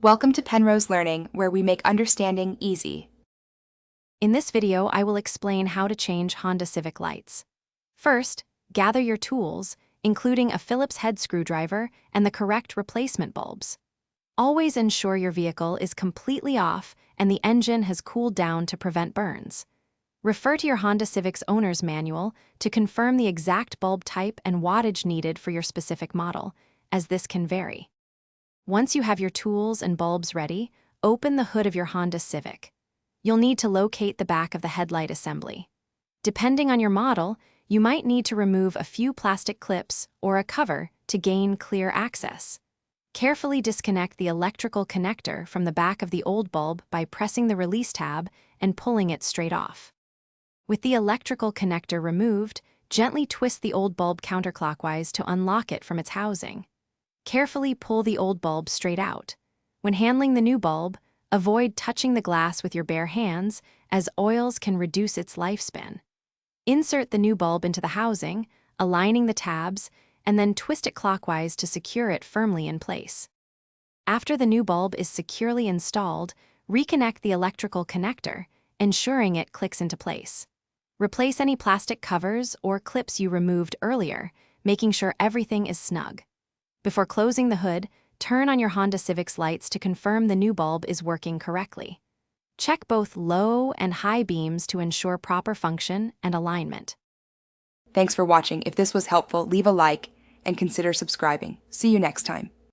Welcome to Penrose Learning, where we make understanding easy. In this video, I will explain how to change Honda Civic lights. First, gather your tools, including a Phillips head screwdriver and the correct replacement bulbs. Always ensure your vehicle is completely off and the engine has cooled down to prevent burns. Refer to your Honda Civic's owner's manual to confirm the exact bulb type and wattage needed for your specific model, as this can vary. Once you have your tools and bulbs ready, open the hood of your Honda Civic. You'll need to locate the back of the headlight assembly. Depending on your model, you might need to remove a few plastic clips or a cover to gain clear access. Carefully disconnect the electrical connector from the back of the old bulb by pressing the release tab and pulling it straight off. With the electrical connector removed, gently twist the old bulb counterclockwise to unlock it from its housing. Carefully pull the old bulb straight out. When handling the new bulb, avoid touching the glass with your bare hands, as oils can reduce its lifespan. Insert the new bulb into the housing, aligning the tabs, and then twist it clockwise to secure it firmly in place. After the new bulb is securely installed, reconnect the electrical connector, ensuring it clicks into place. Replace any plastic covers or clips you removed earlier, making sure everything is snug. Before closing the hood, turn on your Honda Civic's lights to confirm the new bulb is working correctly. Check both low and high beams to ensure proper function and alignment. Thanks for watching. If this was helpful, leave a like and consider subscribing. See you next time.